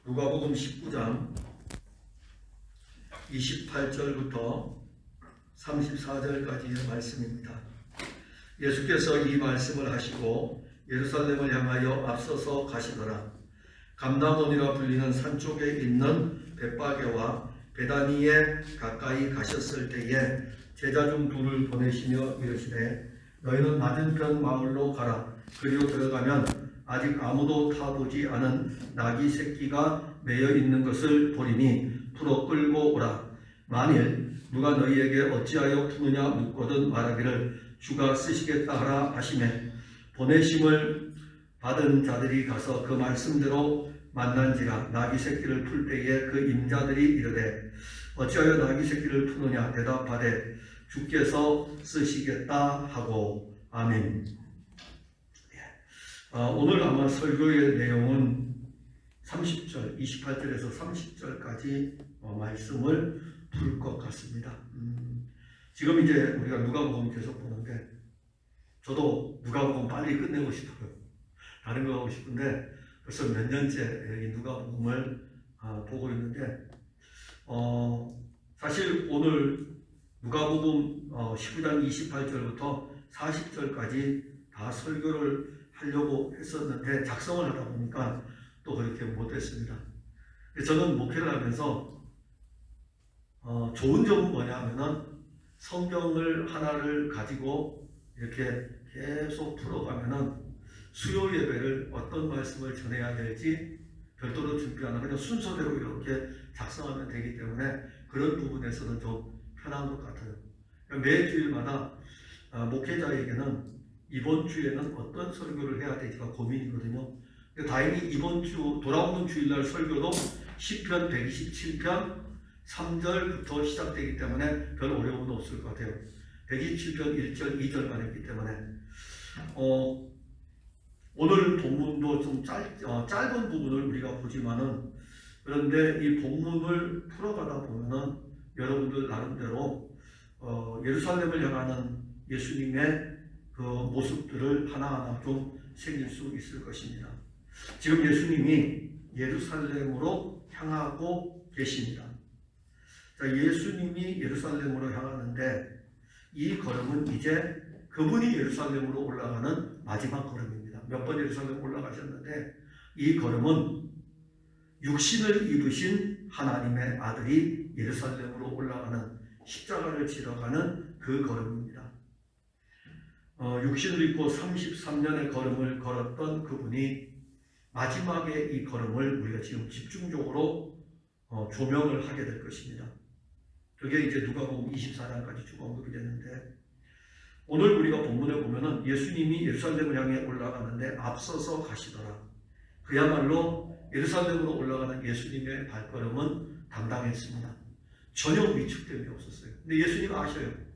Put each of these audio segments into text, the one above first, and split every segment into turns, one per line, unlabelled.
누가복음 19장 28절부터 34절까지의 말씀입니다. 예수께서 이 말씀을 하시고 예루살렘을 향하여 앞서서 가시더라. 감람원이라 불리는 산 쪽에 있는 벳바게와 베다니에 가까이 가셨을 때에 제자 중 둘을 보내시며 이르시되 너희는 맞은편 마을로 가라. 그리로 들어가면 아직 아무도 타보지 않은 나귀 새끼가 매여 있는 것을 보리니 풀어 끌고 오라. 만일 누가 너희에게 어찌하여 푸느냐 묻거든 말하기를 주가 쓰시겠다 하라 하시매 보내심을 받은 자들이 가서 그 말씀대로 만난지라. 나귀 새끼를 풀 때에 그 임자들이 이르되 어찌하여 나귀 새끼를 푸느냐 대답하되 주께서 쓰시겠다 하고. 아멘. 오늘 아마 설교의 내용은 30절, 28절에서 30절까지 말씀을 풀 것 같습니다. 지금 이제 우리가 누가복음 계속 보는데 저도 누가복음 빨리 끝내고 싶어요. 다른 거 하고 싶은데 벌써 몇 년째 이 누가복음을 보고 있는데 사실 오늘 누가복음 19장 28절부터 40절까지 다 설교를 하려고 했었는데 작성을 하다 보니까 또 그렇게 못했습니다. 저는 목회를 하면서 좋은 점은 뭐냐 하면은 성경을 하나를 가지고 이렇게 계속 풀어가면은 수요 예배를 어떤 말씀을 전해야 될지 별도로 준비하는 그냥 순서대로 이렇게 작성하면 되기 때문에 그런 부분에서는 좀 편한 것 같아요. 매 주일마다 목회자에게는 이번 주에는 어떤 설교를 해야 될지가 고민이거든요. 다행히 이번 주 돌아오는 주일날 설교도 시편 127편 3절부터 시작되기 때문에 별 어려움은 없을 것 같아요. 127편 1절 2절만 했기 때문에 오늘 본문도 좀 짧은 부분을 우리가 보지만은 그런데 이 본문을 풀어가다 보면은 여러분들 나름대로 예루살렘을 향하는 예수님의 그 모습들을 하나하나 좀 새길 수 있을 것입니다. 지금 예수님이 예루살렘으로 향하고 계십니다. 자, 예수님이 예루살렘으로 향하는데 이 걸음은 이제 그분이 예루살렘으로 올라가는 마지막 걸음입니다. 몇 번 예루살렘 올라가셨는데 이 걸음은 육신을 입으신 하나님의 아들이 예루살렘으로 올라가는 십자가를 지러 가는 그 걸음입니다. 육신을 입고 33년의 걸음을 걸었던 그분이 마지막에 이 걸음을 우리가 지금 집중적으로 조명을 하게 될 것입니다. 그게 이제 누가복음 24장까지 쭉 언급이 되는데 오늘 우리가 본문에 보면은 예수님이 예루살렘을 향해 올라가는데 앞서서 가시더라. 그야말로 예루살렘으로 올라가는 예수님의 발걸음은 당당했습니다. 전혀 위축됨이 없었어요. 근데 예수님 아셔요.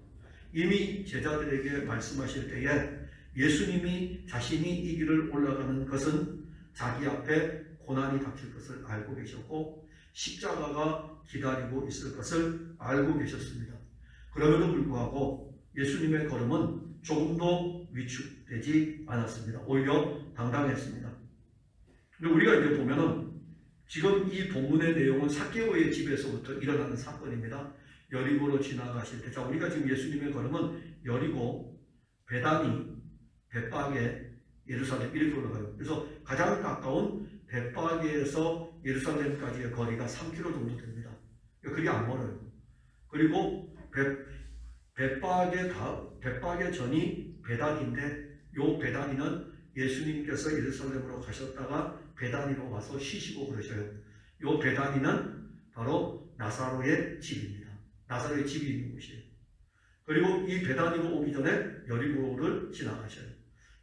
이미 제자들에게 말씀하실 때에 예수님이 자신이 이 길을 올라가는 것은 자기 앞에 고난이 닥칠 것을 알고 계셨고 십자가가 기다리고 있을 것을 알고 계셨습니다. 그럼에도 불구하고 예수님의 걸음은 조금도 위축되지 않았습니다. 오히려 당당했습니다. 근데 우리가 이제 보면은 지금 이 본문의 내용은 삭개오의 집에서부터 일어나는 사건입니다. 여리고로 지나가실 때, 자, 우리가 지금 예수님의 걸음은 여리고, 베다니, 벳바게, 예루살렘 이렇게 올라가요. 그래서 가장 가까운 벳바게에서 예루살렘까지의 거리가 3km 정도 됩니다. 그게 안 멀어요. 그리고 벳바게 전이 베다니인데 요 베다니는 예수님께서 예루살렘으로 가셨다가 베다니로 와서 쉬시고 그러셔요. 요 베다니는 바로 나사로의 집입니다. 나사로의 집이 있는 곳이에요. 그리고 이 베다니로 오기 전에 여리고를 지나가셔요.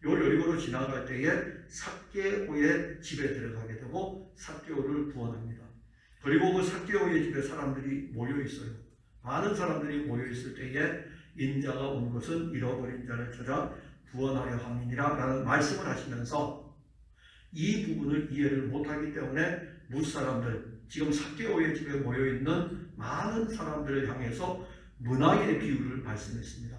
요 여리고를 지나갈 때에 삭개오의 집에 들어가게 되고 삭개오를 구원합니다. 그리고 그 삭개오의 집에 사람들이 모여 있어요. 많은 사람들이 모여 있을 때에 인자가 온 것은 잃어버린 자를 찾아 구원하려 함이니라 라는 말씀을 하시면서 이 부분을 이해를 못하기 때문에 무사람들, 지금 삭개오의 집에 모여있는 많은 사람들을 향해서 문화의 비유를 말씀했습니다.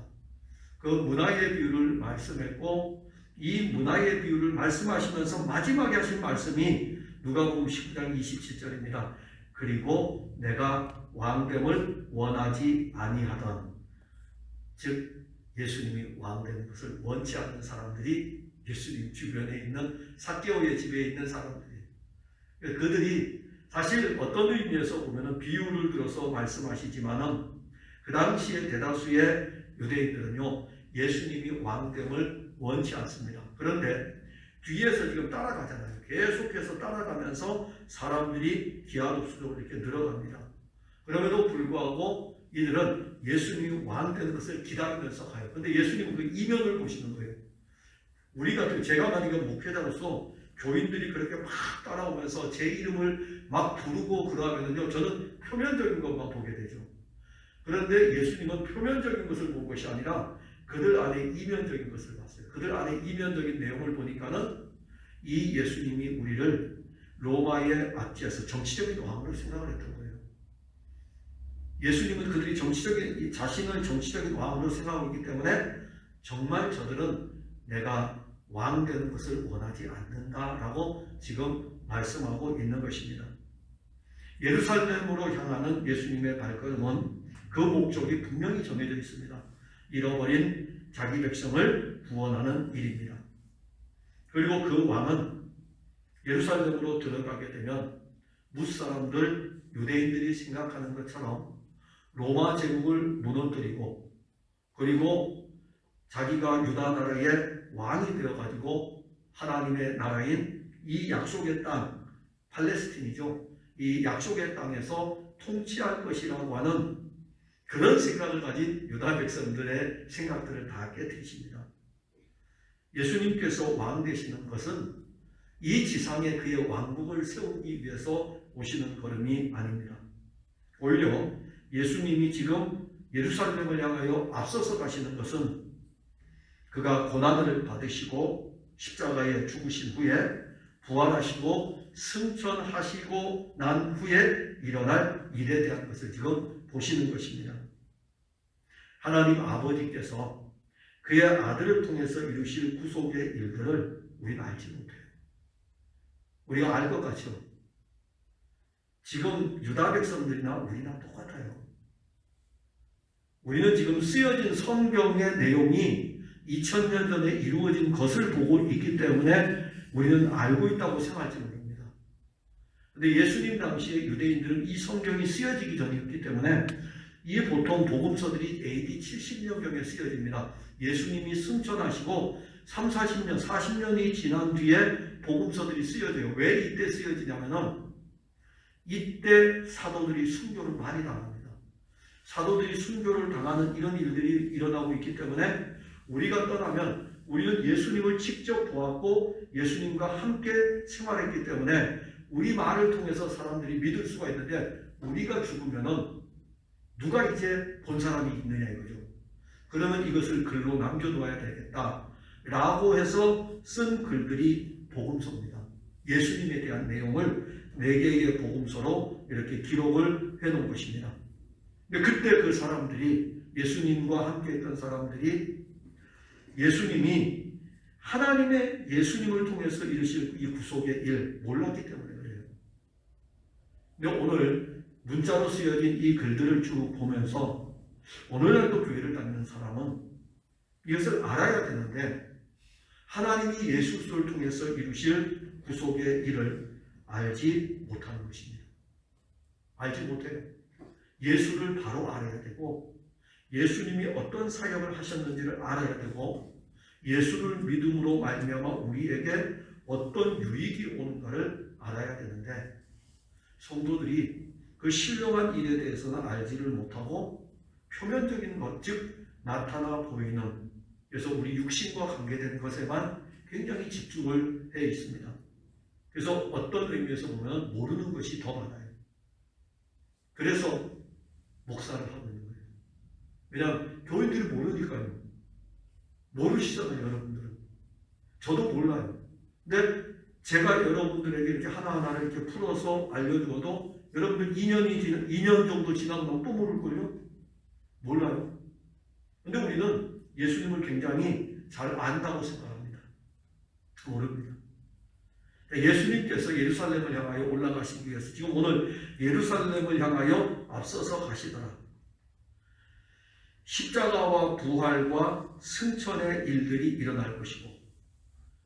그 문화의 비유를 말씀했고 이 문화의 비유를 말씀하시면서 마지막에 하신 말씀이 누가복음 19장 27절입니다. 그리고 내가 왕됨을 원하지 아니하던, 즉 예수님이 왕되는 것을 원치 않는 사람들이 예수님 주변에 있는 삭개오의 집에 있는 사람들이에요. 그들이 사실 어떤 의미에서 보면 비유를 들어서 말씀하시지만은 그 당시에 대다수의 유대인들은요, 예수님이 왕됨을 원치 않습니다. 그런데 뒤에서 지금 따라가잖아요. 계속해서 따라가면서 사람들이 기하급수적으로 이렇게 늘어갑니다. 그럼에도 불구하고 이들은 예수님이 왕되는 것을 기다리면서 가요. 근데 예수님은 그 이면을 보시는 거예요. 우리가, 제가 만약에 목회자로서 교인들이 그렇게 막 따라오면서 제 이름을 막 부르고 그러면은요, 저는 표면적인 것만 보게 되죠. 그런데 예수님은 표면적인 것을 본 것이 아니라 그들 안에 이면적인 것을 봤어요. 그들 안에 이면적인 내용을 보니까는 이 예수님이 우리를 로마의 압제에서 정치적인 왕으로 생각을 했던 거예요. 예수님은 그들이 자신을 정치적인 왕으로 생각하고 있기 때문에 정말 저들은 내가 왕 되는 것을 원하지 않는다라고 지금 말씀하고 있는 것입니다. 예루살렘으로 향하는 예수님의 발걸음은 그 목적이 분명히 정해져 있습니다. 잃어버린 자기 백성을 구원하는 일입니다. 그리고 그 왕은 예루살렘으로 들어가게 되면 무사람들, 유대인들이 생각하는 것처럼 로마 제국을 무너뜨리고, 그리고 자기가 유다 나라의 왕이 되어가지고 하나님의 나라인 이 약속의 땅, 팔레스틴이죠. 이 약속의 땅에서 통치할 것이라고 하는 그런 생각을 가진 유다 백성들의 생각들을 다 깨뜨리십니다. 예수님께서 왕 되시는 것은 이 지상에 그의 왕국을 세우기 위해서 오시는 걸음이 아닙니다. 오히려 예수님이 지금 예루살렘을 향하여 앞서서 가시는 것은 그가 고난을 받으시고 십자가에 죽으신 후에 부활하시고 승천하시고 난 후에 일어날 일에 대한 것을 지금 보시는 것입니다. 하나님 아버지께서 그의 아들을 통해서 이루실 구속의 일들을 우리가 알지 못해요. 우리가 알 것 같죠? 지금 유다 백성들이나 우리나 똑같아요. 우리는 지금 쓰여진 성경의 내용이 2000년 전에 이루어진 것을 보고 있기 때문에 우리는 알고 있다고 생각할지 모릅니다. 그런데 예수님 당시에 유대인들은 이 성경이 쓰여지기 전이었기 때문에 이 보통 복음서들이 AD 70년경에 쓰여집니다. 예수님이 승천하시고 30, 40년, 40년이 지난 뒤에 복음서들이 쓰여져요. 왜 이때 쓰여지냐면은 이때 사도들이 순교를 많이 당합니다. 사도들이 순교를 당하는 이런 일들이 일어나고 있기 때문에 우리가 떠나면 우리는 예수님을 직접 보았고 예수님과 함께 생활했기 때문에 우리 말을 통해서 사람들이 믿을 수가 있는데, 우리가 죽으면은 누가 이제 본 사람이 있느냐 이거죠. 그러면 이것을 글로 남겨둬야 되겠다 라고 해서 쓴 글들이 복음서입니다. 예수님에 대한 내용을 4개의 복음서로 이렇게 기록을 해놓은 것입니다. 근데 그때 그 사람들이, 예수님과 함께 했던 사람들이 예수님이 하나님의 예수님을 통해서 이루실 이 구속의 일 몰랐기 때문에 그래요. 근데 오늘 문자로 쓰여진 이 글들을 쭉 보면서 오늘날도 교회를 다니는 사람은 이것을 알아야 되는데, 하나님이 예수 그리스도를 통해서 이루실 구속의 일을 알지 못하는 것입니다. 알지 못해요. 예수를 바로 알아야 되고, 예수님이 어떤 사역을 하셨는지를 알아야 되고, 예수를 믿음으로 말미암아 우리에게 어떤 유익이 오는가를 알아야 되는데, 성도들이 그 신령한 일에 대해서는 알지를 못하고 표면적인 것, 즉 나타나 보이는, 그래서 우리 육신과 관계된 것에만 굉장히 집중을 해 있습니다. 그래서 어떤 의미에서 보면 모르는 것이 더 많아요. 그래서 목사를 하고 있는 거예요. 왜냐하면 교인들이 모르니까요. 모르시잖아요, 여러분들은. 저도 몰라요. 근데 제가 여러분들에게 이렇게 하나하나를 이렇게 풀어서 알려주어도 여러분들 2년 정도 지나면 또 모를걸요? 몰라요. 근데 우리는 예수님을 굉장히 잘 안다고 생각합니다. 모릅니다. 예수님께서 예루살렘을 향하여 올라가시기 위해서 지금 오늘 예루살렘을 향하여 앞서서 가시더라. 십자가와 부활과 승천의 일들이 일어날 것이고,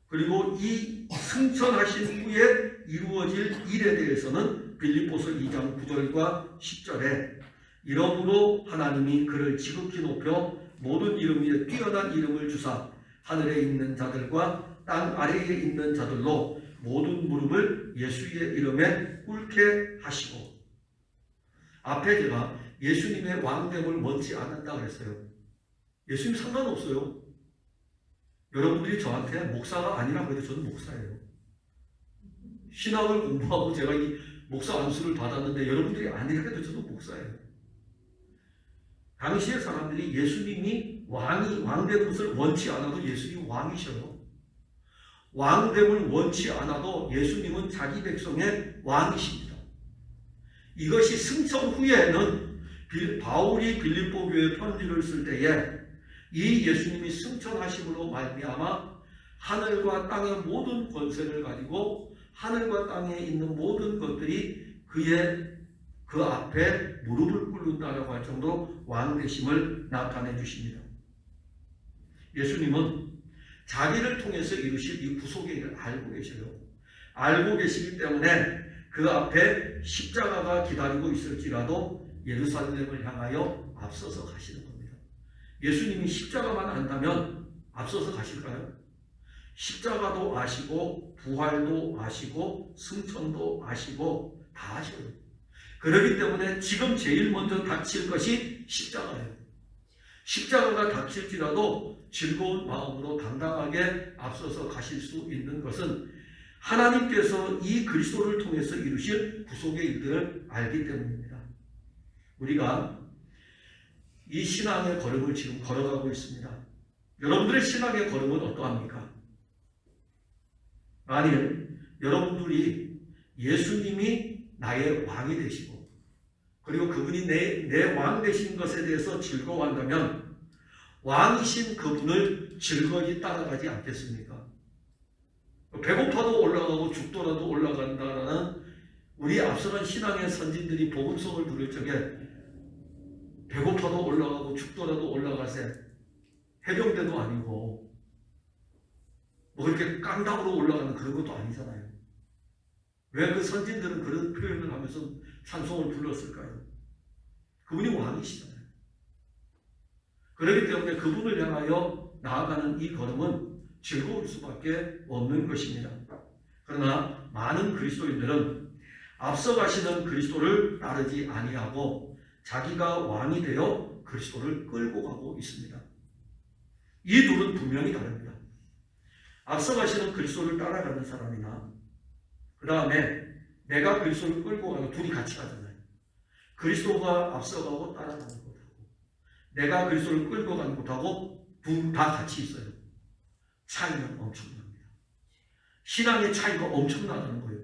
그리고 이 승천하신 후에 이루어질 일에 대해서는 빌립보서 2장 9절과 10절에 이러므로 하나님이 그를 지극히 높여 모든 이름 위에 뛰어난 이름을 주사 하늘에 있는 자들과 땅 아래에 있는 자들로 모든 무릎을 예수의 이름에 꿇게 하시고, 앞에 제가 예수님의 왕됨을 원치 않는다 그랬어요. 예수님 상관없어요. 여러분들이 저한테 목사가 아니라고 해도 저는 목사예요. 신학을 공부하고 제가 이 목사 안수를 받았는데 여러분들이 아니라고 해도 저도 목사예요. 당시의 사람들이 예수님이 왕되는 것을 원치 않아도 예수님이 왕이셔요. 왕됨을 원치 않아도 예수님은 자기 백성의 왕이십니다. 이것이 승천 후에는 바울이 빌립보 교회에 편지를 쓸 때에 이 예수님이 승천하심으로 말미암아 하늘과 땅의 모든 권세를 가지고 하늘과 땅에 있는 모든 것들이 그 앞에 무릎을 꿇는다라고 할 정도로 왕되심을 나타내 주십니다. 예수님은 자기를 통해서 이루실 이 구속의 일을 알고 계셔요. 알고 계시기 때문에 그 앞에 십자가가 기다리고 있을지라도 예루살렘을 향하여 앞서서 가시는 겁니다. 예수님이 십자가만 안다면 앞서서 가실까요? 십자가도 아시고 부활도 아시고 승천도 아시고 다 아셔요. 그렇기 때문에 지금 제일 먼저 닥칠 것이 십자가예요. 십자가가 닥칠지라도 즐거운 마음으로 당당하게 앞서서 가실 수 있는 것은 하나님께서 이 그리스도를 통해서 이루실 구속의 일들을 알기 때문입니다. 우리가 이 신앙의 걸음을 지금 걸어가고 있습니다. 여러분들의 신앙의 걸음은 어떠합니까? 만일 여러분들이 예수님이 나의 왕이 되시고 그리고 그분이 내 왕 되신 것에 대해서 즐거워한다면 왕이신 그분을 즐거이 따라가지 않겠습니까? 배고파도 올라가고 죽더라도 올라간다라는 우리 앞서간 신앙의 선진들이 복음성을 부를 적에 배고파도 올라가고 죽더라도 올라가세 해병대도 아니고 뭐 그렇게 깡다구로 올라가는 그런 것도 아니잖아요. 왜 그 선진들은 그런 표현을 하면서 찬송을 불렀을까요? 그분이 왕이시잖아요. 그렇기 때문에 그분을 향하여 나아가는 이 걸음은 즐거울 수밖에 없는 것입니다. 그러나 많은 그리스도인들은 앞서가시는 그리스도를 따르지 아니하고 자기가 왕이 되어 그리스도를 끌고 가고 있습니다. 이 둘은 분명히 다릅니다. 앞서가시는 그리스도를 따라가는 사람이나 그 다음에 내가 그리스도를 끌고 가고 둘이 같이 가잖아요. 그리스도가 앞서가고 따라가는 것하고 내가 그리스도를 끌고 가는 것하고 둘 다 같이 있어요. 차이는 엄청납니다. 신앙의 차이가 엄청나다는 거예요.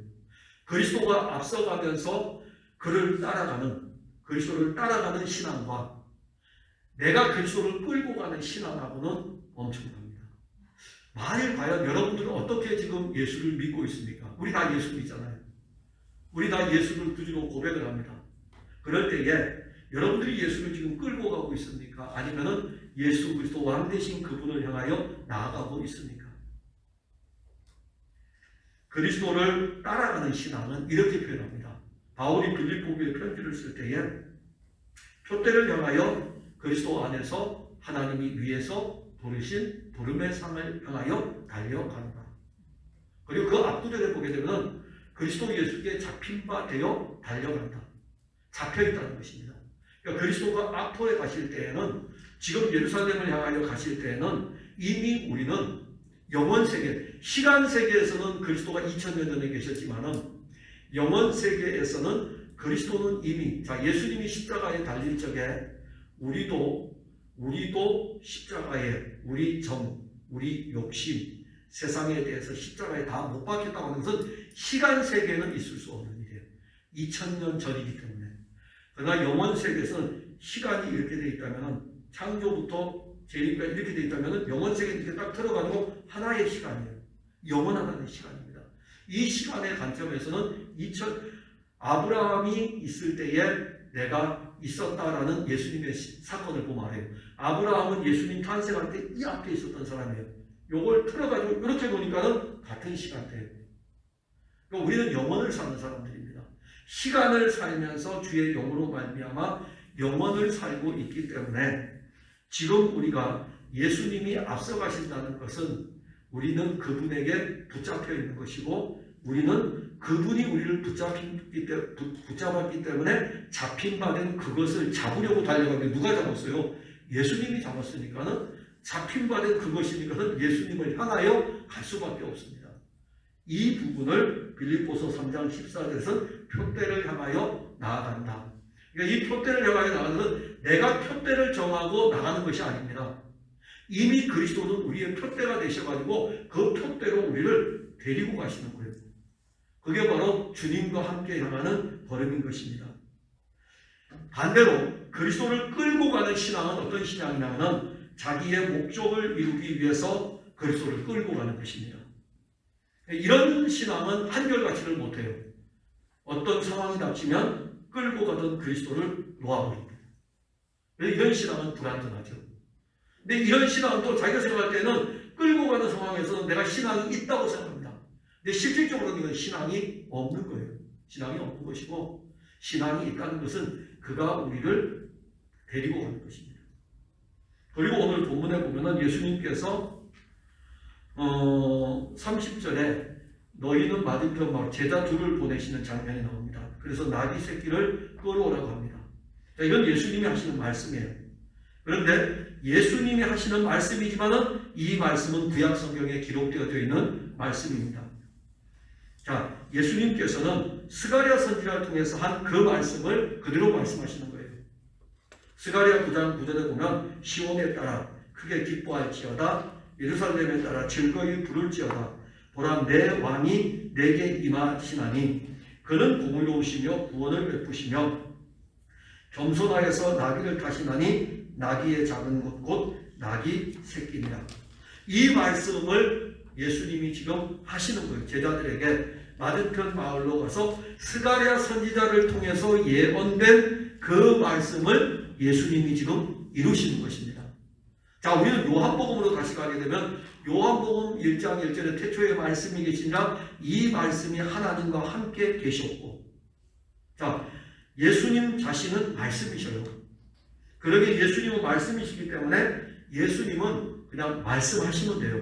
그리스도가 앞서가면서 그를 따라가는 그리스도를 따라가는 신앙과 내가 그리스도를 끌고 가는 신앙하고는 엄청납니다. 만일 과연 여러분들은 어떻게 지금 예수를 믿고 있습니까? 우리 다 예수 믿잖아요. 우리 다 예수를 구주로 고백을 합니다. 그럴 때에 여러분들이 예수를 지금 끌고 가고 있습니까? 아니면은 예수 그리스도 왕 되신 그분을 향하여 나아가고 있습니까? 그리스도를 따라가는 신앙은 이렇게 표현합니다. 바울이 빌립보 교회에 편지를 쓸 때에 표대를 향하여 그리스도 안에서 하나님이 위에서 부르신 부름의 상을 향하여 달려간다. 그리고 그 앞구절에 보게 되면 그리스도 예수께 잡힌 바 되어 달려간다. 잡혀있다는 것입니다. 그러니까 그리스도가 앞으로 가실 때에는 지금 예루살렘을 향하여 가실 때에는 이미 우리는 영원세계, 시간세계에서는 그리스도가 2000년 전에 계셨지만은 영원세계에서는 그리스도는 이미 예수님이 십자가에 달릴 적에 우리도 십자가에 우리 정, 우리 욕심, 세상에 대해서 십자가에 다 못 박혔다고 하는 것은 시간세계에는 있을 수 없는 일이에요. 2000년 전이기 때문에. 그러나 영원세계에서는 시간이 이렇게 되어 있다면 창조부터 재림까지 이렇게 되어 있다면 영원세계에 이렇게 딱 들어가는 거 하나의 시간이에요. 영원하다는 시간입니다. 이 시간의 관점에서는 아브라함이 있을 때에 내가 있었다라는 예수님의 사건을 보면 알아요. 아브라함은 예수님 탄생할 때 이 앞에 있었던 사람이에요. 요걸 틀어가지고 이렇게 보니까는 같은 시간대예요. 그러니까 우리는 영원을 사는 사람들입니다. 시간을 살면서 주의 영으로 말미암아 영원을 살고 있기 때문에 지금 우리가 예수님이 앞서가신다는 것은 우리는 그분에게 붙잡혀 있는 것이고 우리는 그분이 우리를 붙잡았기 때문에 잡힌 바 된 그것을 잡으려고 달려가는데 누가 잡았어요? 예수님이 잡았으니까는 잡힌 바 된 그것이니까는 예수님을 향하여 갈 수밖에 없습니다. 이 부분을 빌립보서 3장 14절에서 표대를 향하여 나아간다. 그러니까 이 표대를 향하여 나가는 것은 내가 표대를 정하고 나가는 것이 아닙니다. 이미 그리스도는 우리의 표대가 되셔가지고 그 표대로 우리를 데리고 가시는 거예요. 그게 바로 주님과 함께 향하는 걸음인 것입니다. 반대로 그리스도를 끌고 가는 신앙은 어떤 신앙이냐면 자기의 목적을 이루기 위해서 그리스도를 끌고 가는 것입니다. 이런 신앙은 한결같이를 못해요. 어떤 상황이 닥치면 끌고 가던 그리스도를 놓아버립니다. 이런 신앙은 불완전하죠. 근데 이런 신앙은 또 자기가 생각할 때는 끌고 가는 상황에서는 내가 신앙이 있다고 생각합니다. 근데 실질적으로는 이건 신앙이 없는 거예요. 신앙이 없는 것이고 신앙이 있다는 것은 그가 우리를 데리고 가는 것입니다. 그리고 오늘 본문에 보면은 예수님께서 30절에 너희는 맞은편 마을 제자 둘을 보내시는 장면이 나옵니다. 그래서 나귀 새끼를 끌어오라고 합니다. 자, 이건 예수님이 하시는 말씀이에요. 그런데 예수님이 하시는 말씀이지만은 이 말씀은 구약 성경에 기록되어 있는 말씀입니다. 자, 예수님께서는 스가랴 선지자를 통해서 한 그 말씀을 그대로 말씀하시는 거예요. 스가랴 9장 9절에 보면 시온에 따라 크게 기뻐할지어다 예루살렘에 따라 즐거이 부를지어다 보라 내 왕이 내게 임하시나니 그는 공의로우시며 구원을 베푸시며 겸손하여서 나귀를 타시나니 나귀의 작은 것 곧 나귀 새끼니라. 이 말씀을 예수님이 지금 하시는 거예요. 제자들에게 맞은편 마을로 가서 스가랴 선지자를 통해서 예언된 그 말씀을 예수님이 지금 이루시는 것입니다. 자, 우리는 요한복음으로 다시 가게 되면 요한복음 1장 1절에 태초에 말씀이 계시니라 이 말씀이 하나님과 함께 계셨고, 자, 예수님 자신은 말씀이셔요. 그러게 예수님은 말씀이시기 때문에 예수님은 그냥 말씀하시면 돼요.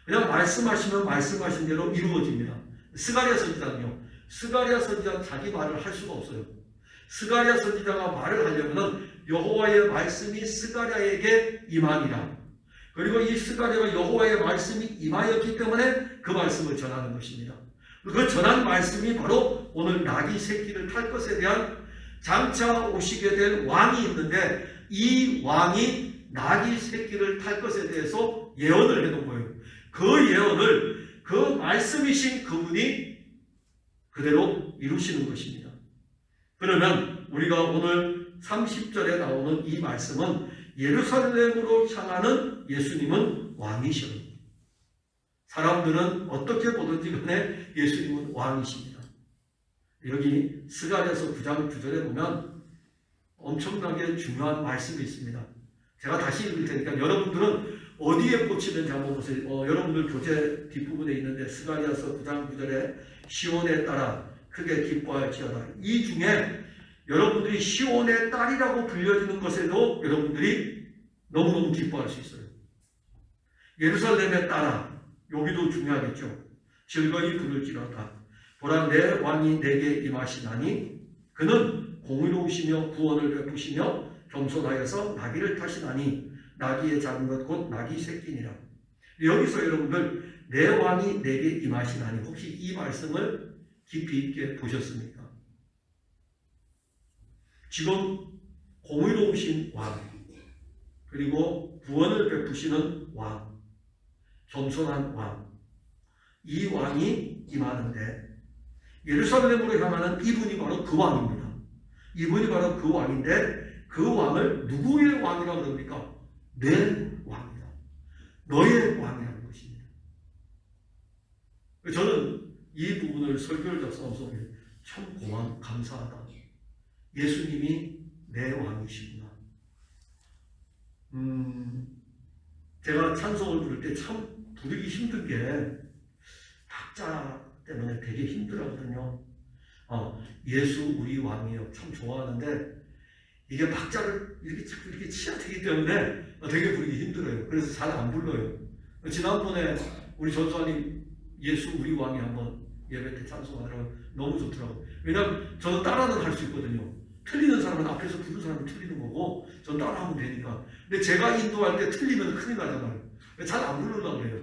그냥 말씀하시면 말씀하신 대로 이루어집니다. 스가랴 선지자는요, 스가랴 선지자는 자기 말을 할 수가 없어요. 스가랴 선지자가 말을 하려면 여호와의 말씀이 스가랴에게 임하니라. 그리고 이 스가랴가 여호와의 말씀이 임하였기 때문에 그 말씀을 전하는 것입니다. 그 전한 말씀이 바로 오늘 나귀 새끼를 탈 것에 대한 장차 오시게 될 왕이 있는데 이 왕이 나귀 새끼를 탈 것에 대해서 예언을 해놓은 거예요. 그 예언을 그 말씀이신 그분이 그대로 이루시는 것입니다. 그러면 우리가 오늘 30절에 나오는 이 말씀은 예루살렘으로 향하는 예수님은 왕이셔요. 사람들은 어떻게 보든지 간에 예수님은 왕이십니다. 여기 스가랴서 9장 9절에 보면 엄청나게 중요한 말씀이 있습니다. 제가 다시 읽을 테니까 여러분들은 어디에 꽂히는지 한번 보세요. 여러분들 교재 뒷부분에 있는데 스가랴서 9장 9절에 시온에 따라 크게 기뻐할지어다. 이 중에 여러분들이 시온의 딸이라고 불려지는 것에도 여러분들이 너무너무 기뻐할 수 있어요. 예루살렘에 따라 여기도 중요하겠죠. 즐거이 부를지어다. 보라 내 왕이 내게 임하시나니 그는 공의로우시며 구원을 베푸시며 겸손하여서 나귀를 타시나니 나귀의 작은 것 곧 나귀 새끼니라. 여기서 여러분들 내 왕이 내게 임하시나니 혹시 이 말씀을 깊이 있게 보셨습니까? 지금 공의로우신 왕, 그리고 구원을 베푸시는 왕, 겸손한 왕, 이 왕이 임하는데 예루살렘으로 향하는 이분이 바로 그 왕입니다. 이분이 바로 그 왕인데 그 왕을 누구의 왕이라고 그럽니까? 내 왕이다. 너의 왕이라는 것입니다. 저는 이 부분을 설교를 작성하면서 참 감사하다. 예수님이 내 왕이시구나. 제가 찬송을 부를 때 참 부르기 힘든 게 박자 때문에 되게 힘들었거든요. 예수 우리 왕이요. 참 좋아하는데 이게 박자를 이렇게 치야 되기 때문에 되게 부르기 힘들어요. 그래서 잘 안 불러요. 지난번에 우리 전수아님 예수 우리 왕이 한번 예배 때 찬송하더라고요. 너무 좋더라고요. 왜냐하면 저는 따라는 할 수 있거든요. 틀리는 사람은 앞에서 부른 사람이 틀리는 거고 전 따라하면 되니까. 근데 제가 인도할 때 틀리면 큰일 나잖아요. 잘 안 부르려고 그래요.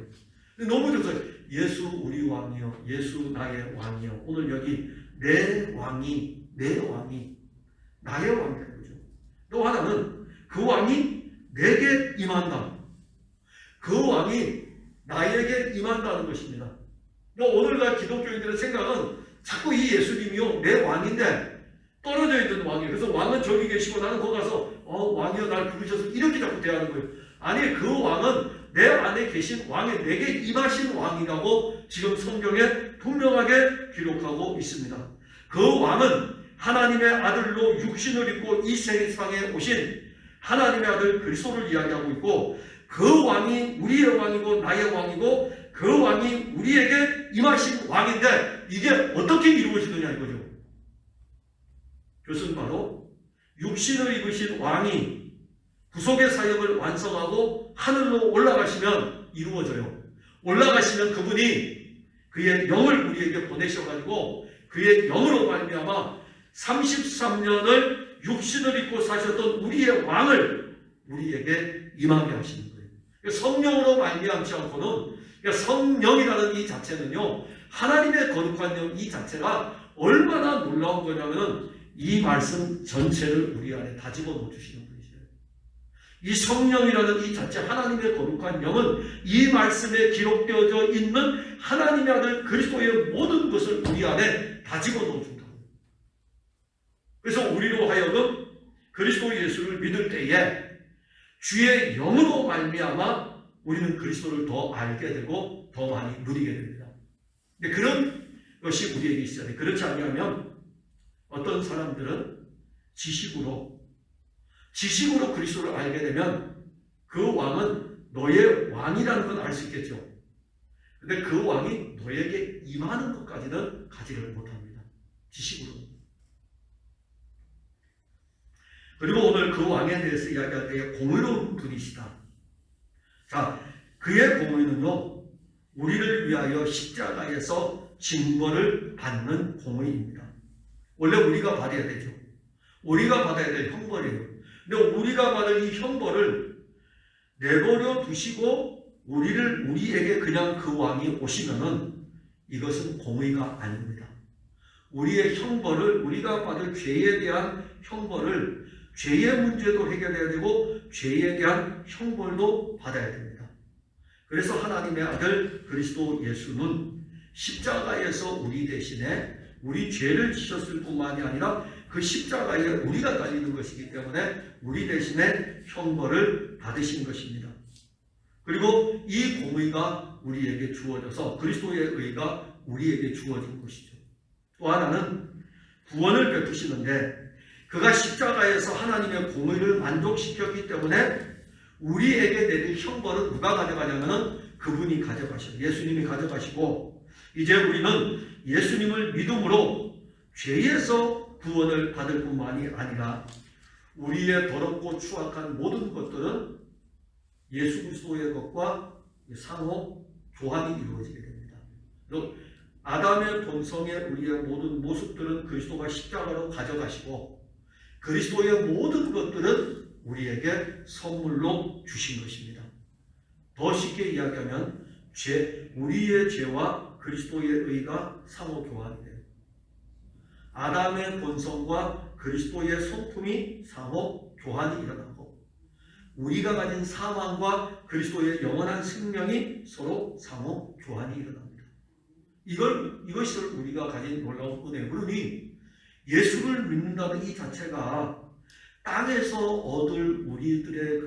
근데 너무 좋아요. 예수 우리 왕이요. 예수 나의 왕이요. 오늘 여기 내 왕이 나의 왕이라는 거죠. 또 하나는 그 왕이 내게 임한다. 그 왕이 나에게 임한다는 것입니다. 오늘날 기독교인들의 생각은 자꾸 이 예수님이요 내 왕인데 떨어져 있는 왕이에요. 그래서 왕은 저기 계시고 나는 거기 가서 왕이여 날 부르셔서 이렇게 자꾸 대하는 거예요. 아니 그 왕은 내 안에 계신 왕이 내게 임하신 왕이라고 지금 성경에 분명하게 기록하고 있습니다. 그 왕은 하나님의 아들로 육신을 입고 이 세상에 오신 하나님의 아들 그리스도를 이야기하고 있고 그 왕이 우리의 왕이고 나의 왕이고 그 왕이 우리에게 임하신 왕인데 이게 어떻게 이루어지느냐 이거죠. 그것은 바로 육신을 입으신 왕이 구속의 사역을 완성하고 하늘로 올라가시면 이루어져요. 올라가시면 그분이 그의 영을 우리에게 보내셔가지고 그의 영으로 말미암아 33년을 육신을 입고 사셨던 우리의 왕을 우리에게 임하게 하시는 거예요. 성령으로 말미암지 않고는 성령이라는 이 자체는요 하나님의 거룩한 영 이 자체가 얼마나 놀라운 거냐면은 이 말씀 전체를 우리 안에 다 집어넣어 주시는 분이세요. 이 성령이라는 이 자체 하나님의 거룩한 영은 이 말씀에 기록되어져 있는 하나님의 아들 그리스도의 모든 것을 우리 안에 다 집어넣어 준다. 그래서 우리로 하여금 그리스도 예수를 믿을 때에 주의 영으로 말미암아 우리는 그리스도를 더 알게 되고 더 많이 누리게 됩니다. 근데 그런 것이 우리에게 있어야 돼. 그렇지 않으면 어떤 사람들은 지식으로 그리스도를 알게 되면 그 왕은 너의 왕이라는 건 알 수 있겠죠. 근데 그 왕이 너에게 임하는 것까지는 가지를 못합니다. 지식으로. 그리고 오늘 그 왕에 대해서 이야기할 때에 공의로운 분이시다. 자, 그의 공의는요, 우리를 위하여 십자가에서 징벌을 받는 공의입니다. 원래 우리가 받아야 되죠. 우리가 받아야 될 형벌이에요. 근데 우리가 받을 이 형벌을 내버려 두시고 우리에게 그냥 그 왕이 오시면은 이것은 공의가 아닙니다. 우리의 형벌을 우리가 받을 죄에 대한 형벌을 죄의 문제도 해결해야 되고 죄에 대한 형벌도 받아야 됩니다. 그래서 하나님의 아들 그리스도 예수는 십자가에서 우리 대신에 우리 죄를 지셨을 뿐만이 아니라 그 십자가에 우리가 달리는 것이기 때문에 우리 대신에 형벌을 받으신 것입니다. 그리고 이 공의가 우리에게 주어져서 그리스도의 의가 우리에게 주어진 것이죠. 또 하나는 구원을 베푸시는데 그가 십자가에서 하나님의 공의를 만족시켰기 때문에 우리에게 내릴 형벌은 누가 가져가냐면 그분이 가져가셔요. 예수님이 가져가시고 이제 우리는 예수님을 믿음으로 죄에서 구원을 받을 뿐만이 아니라 우리의 더럽고 추악한 모든 것들은 예수 그리스도의 것과 상호 교환이 이루어지게 됩니다. 아담의 본성의 우리의 모든 모습들은 그리스도가 십자가로 가져가시고 그리스도의 모든 것들은 우리에게 선물로 주신 것입니다. 더 쉽게 이야기하면 우리의 죄와 그리스도의 의가 상호 교환이 돼요. 아담의 본성과 그리스도의 성품이 상호 교환이 일어나고 우리가 가진 사망과 그리스도의 영원한 생명이 서로 상호 교환이 일어납니다. 이것이 우리가 가진 놀라운 은혜. 그러니 예수를 믿는다는 이 자체가 땅에서 얻을 우리들의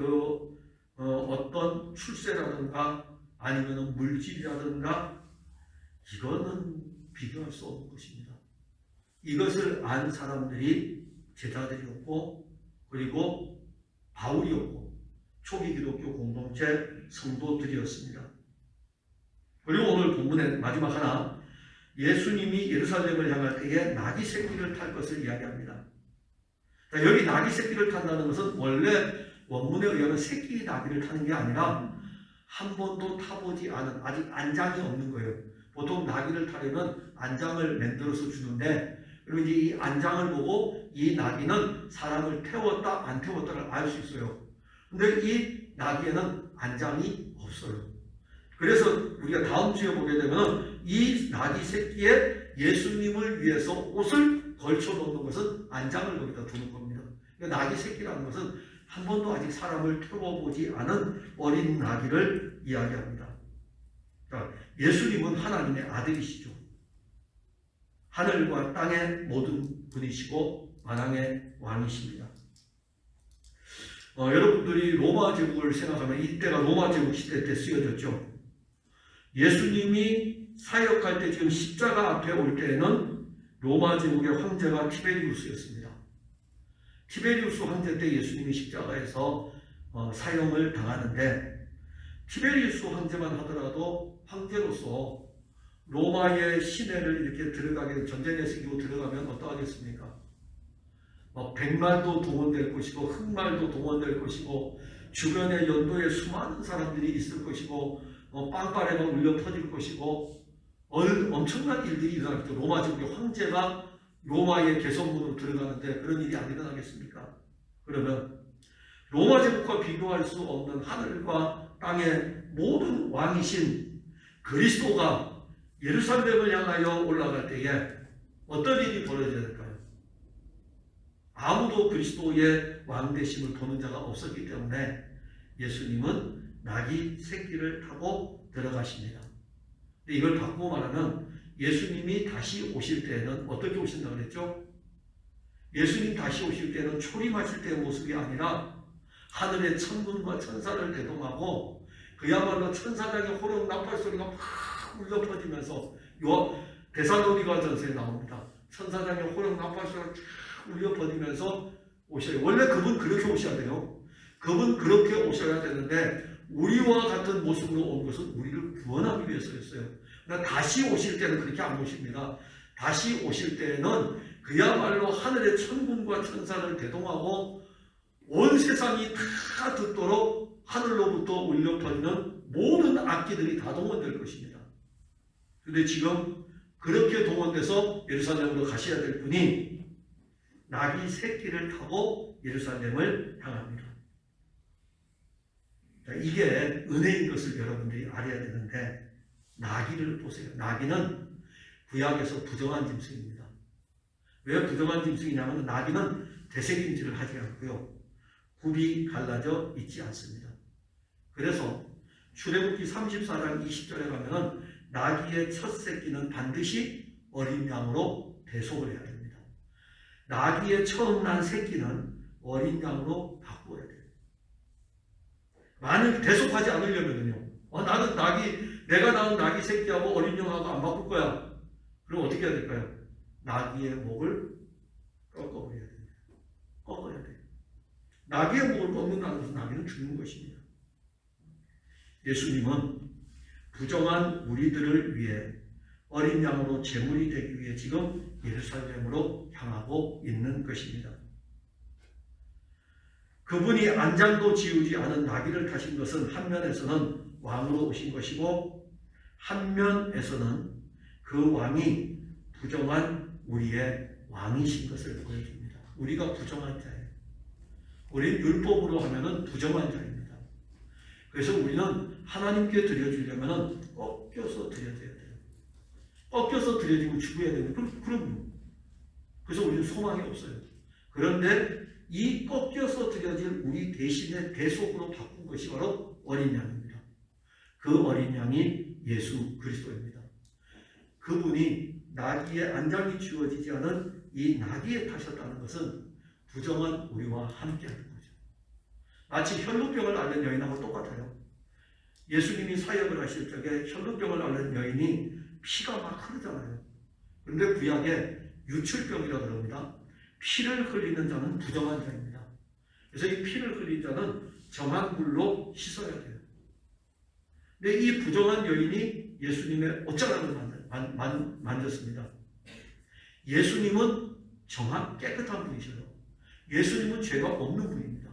어떤 출세라든가 아니면 물질이라든가 이거는 비교할 수 없는 것입니다. 이것을 안 사람들이 제자들이었고, 그리고 바울이었고, 초기 기독교 공동체 성도들이었습니다. 그리고 오늘 본문의 마지막 하나, 예수님이 예루살렘을 향할 때에 나귀 새끼를 탈 것을 이야기합니다. 자, 여기 나귀 새끼를 탄다는 것은 원래 원문에 의하면 새끼 나귀를 타는 게 아니라 한 번도 타보지 않은, 아직 안장이 없는 거예요. 보통 나귀를 타려면 안장을 만들어서 주는데, 그리고 이제 이 안장을 보고 이 나귀는 사람을 태웠다 안 태웠다를 알 수 있어요. 근데 이 나귀에는 안장이 없어요. 그래서 우리가 다음 주에 보게 되면 이 나귀 새끼에 예수님을 위해서 옷을 걸쳐 놓는 것은 안장을 거기다 두는 겁니다. 그러니까 나귀 새끼라는 것은 한 번도 아직 사람을 태워보지 않은 어린 나귀를 이야기합니다. 그러니까 예수님은 하나님의 아들이시죠. 하늘과 땅의 모든 분이시고 만왕의 왕이십니다. 여러분들이 로마 제국을 생각하면 이때가 로마 제국 시대 때 쓰여졌죠. 예수님이 사역할 때 지금 십자가 앞에 올 때에는 로마 제국의 황제가 티베리우스였습니다. 티베리우스 황제 때 예수님이 십자가에서 사형을 당하는데, 티베리우스 황제만 하더라도 황제로서 로마의 시내를 이렇게 들어가게, 전쟁에 이기고 들어가면 어떠하겠습니까? 백말도 동원될 것이고 흑말도 동원될 것이고 주변의 연도에 수많은 사람들이 있을 것이고 빵빠레가 울려 퍼질 것이고 엄청난 일들이 일어나겠죠. 로마 제국의 황제가 로마의 개성문으로 들어가는데 그런 일이 안 일어나겠습니까? 그러면 로마 제국과 비교할 수 없는 하늘과 땅의 모든 왕이신 그리스도가 예루살렘을 향하여 올라갈 때에 어떤 일이 벌어져야 될까요? 아무도 그리스도의 왕되심을 보는 자가 없었기 때문에 예수님은 나귀 새끼를 타고 들어가십니다. 근데 이걸 바꾸고 말하면 예수님이 다시 오실 때에는 어떻게 오신다고 그랬죠? 예수님 다시 오실 때는 초림하실 때의 모습이 아니라 하늘의 천군과 천사를 대동하고 그야말로 천사장의 호령 나팔 소리가 막 울려 퍼지면서 데살로니가 전서에 나옵니다. 천사장의 호령 나팔 소리가 울려 퍼지면서 오셔요. 원래 그분 그렇게 오셔야 돼요. 그분 그렇게 오셔야 되는데 우리와 같은 모습으로 온 것은 우리를 구원하기 위해서였어요. 그러나 다시 오실 때는 그렇게 안 오십니다. 다시 오실 때는 그야말로 하늘의 천군과 천사를 대동하고 온 세상이 다 듣도록 하늘로부터 울려 퍼지는 모든 악기들이 다 동원될 것입니다. 그런데 지금 그렇게 동원돼서 예루살렘으로 가셔야 될 분이 나귀 새끼를 타고 예루살렘을 향합니다. 이게 은혜인 것을 여러분들이 알아야 되는데, 나귀를 보세요. 나귀는 구약에서 부정한 짐승입니다. 왜 부정한 짐승이냐면 나귀는 되새김질을 하지 않고요, 굽이 갈라져 있지 않습니다. 그래서 출애굽기 34장 20절에 가면 나귀의 첫 새끼는 반드시 어린 양으로 대속을 해야 됩니다. 나귀의 처음 난 새끼는 어린 양으로 바꾸어야 돼요. 만약 대속하지 않으려면요, 나는 내가 낳은 나귀 새끼하고 어린 양하고 안 바꿀 거야. 그럼 어떻게 해야 될까요? 나귀의 목을 꺾어버려야 됩니다. 꺾어야 돼요. 나귀의 목을 꺾는다는 것은 나귀는 죽는 것입니다. 예수님은 부정한 우리들을 위해 어린 양으로 제물이 되기 위해 지금 예루살렘으로 향하고 있는 것입니다. 그분이 안장도 지우지 않은 나귀를 타신 것은 한 면에서는 왕으로 오신 것이고 한 면에서는 그 왕이 부정한 우리의 왕이신 것을 보여줍니다. 우리가 부정한 자예요. 우리는 율법으로 하면은 부정한 자입니다. 그래서 우리는 하나님께 드려주려면 꺾여서 드려야 돼요. 꺾여서 드려지고 죽어야 되는 그럼요. 그래서 우리는 소망이 없어요. 그런데 이 꺾여서 드려질 우리 대신에 대속으로 바꾼 것이 바로 어린 양입니다. 그 어린 양이 예수 그리스도입니다. 그분이 나귀의 안장이 지워지지 않은 이 나귀에 타셨다는 것은 부정한 우리와 함께하는 거죠. 마치 혈루병을 앓는 여인하고 똑같아요. 예수님이 사역을 하실 적에 혈루병을 앓는 여인이 피가 막 흐르잖아요. 그런데 구약에 유출병이라고 그럽니다. 피를 흘리는 자는 부정한 자입니다. 그래서 이 피를 흘린 자는 정한 물로 씻어야 돼요. 근데 이 부정한 여인이 예수님의 옷자락을 만졌습니다. 예수님은 정한 깨끗한 분이셔요. 예수님은 죄가 없는 분입니다.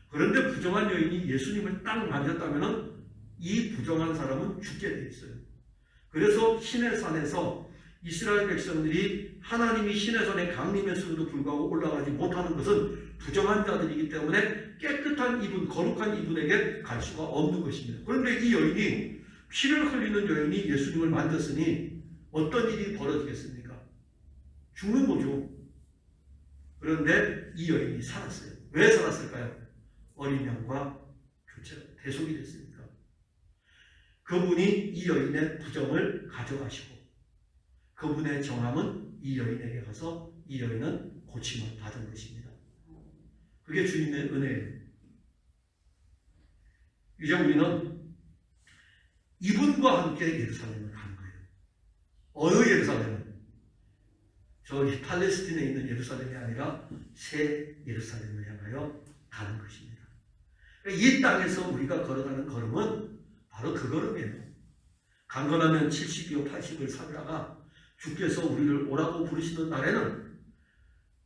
그런데 부정한 여인이 예수님을 딱 만졌다면 이 부정한 사람은 죽게 돼 있어요. 그래서 신의 산에서 이스라엘 백성들이 하나님이 신의 산에 강림했음에도 불구하고 올라가지 못하는 것은 부정한 자들이기 때문에 깨끗한 이분, 거룩한 이분에게 갈 수가 없는 것입니다. 그런데 이 여인이, 피를 흘리는 여인이 예수님을 만졌으니 어떤 일이 벌어지겠습니까? 죽는 거죠. 그런데 이 여인이 살았어요. 왜 살았을까요? 어린 양과 대속이 됐으니까. 그분이 이 여인의 부정을 가져가시고 그분의 정함은 이 여인에게 가서 이 여인은 고침을 받은 것입니다. 그게 주님의 은혜예요. 이제 우리는 이분과 함께 예루살렘을 가는 거예요. 어느 예루살렘은? 저기 팔레스틴에 있는 예루살렘이 아니라 새 예루살렘을 향하여 가는 것입니다. 이 땅에서 우리가 걸어가는 걸음은 바로 그 걸음이에요. 강건하면 70이요 80을 살다가 주께서 우리를 오라고 부르시는 날에는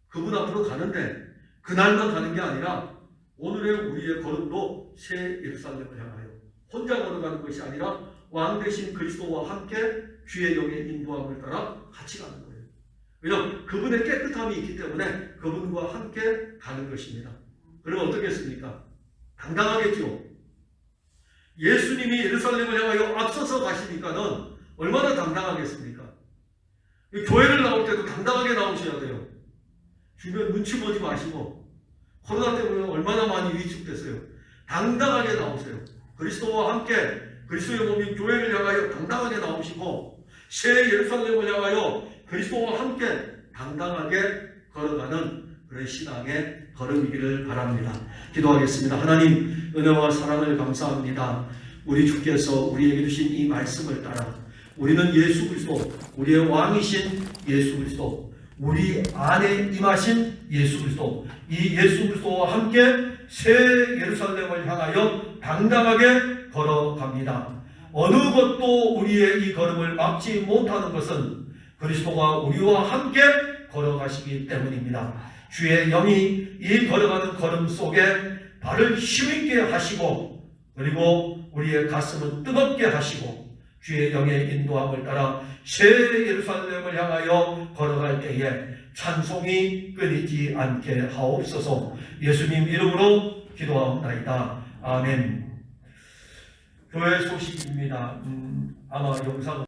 그분 앞으로 가는데 그날만 가는 게 아니라 오늘의 우리의 걸음도 새 예루살렘을 향하여 혼자 걸어가는 것이 아니라 왕 되신 그리스도와 함께 주의 영의 인도함을 따라 같이 가는 거예요. 왜냐하면 그분의 깨끗함이 있기 때문에 그분과 함께 가는 것입니다. 그러면 어떻겠습니까? 당당하겠죠. 예수님이 예루살렘을 향하여 앞서서 가시니까는 얼마나 당당하겠습니까? 교회를 나올 때도 당당하게 나오셔야 돼요. 주변 눈치 보지 마시고, 코로나 때문에 얼마나 많이 위축됐어요. 당당하게 나오세요. 그리스도와 함께 그리스도의 몸인 교회를 향하여 당당하게 나오시고 새 예루살렘을 향하여 그리스도와 함께 당당하게 걸어가는 그런 신앙의 걸음이기를 바랍니다. 기도하겠습니다. 하나님, 은혜와 사랑을 감사합니다. 우리 주께서 우리에게 주신 이 말씀을 따라 우리는 예수 그리스도, 우리의 왕이신 예수 그리스도, 우리 안에 임하신 예수 그리스도, 이 예수 그리스도와 함께 새 예루살렘을 향하여 당당하게 걸어갑니다. 어느 것도 우리의 이 걸음을 막지 못하는 것은 그리스도가 우리와 함께 걸어가시기 때문입니다. 주의 영이 이 걸어가는 걸음 속에 발을 힘있게 하시고 그리고 우리의 가슴은 뜨겁게 하시고 주의 영의 인도함을 따라 새 예루살렘을 향하여 걸어갈 때에 찬송이 끊이지 않게 하옵소서. 예수님 이름으로 기도하옵나이다. 아멘. 교회 소식입니다. 아마 영상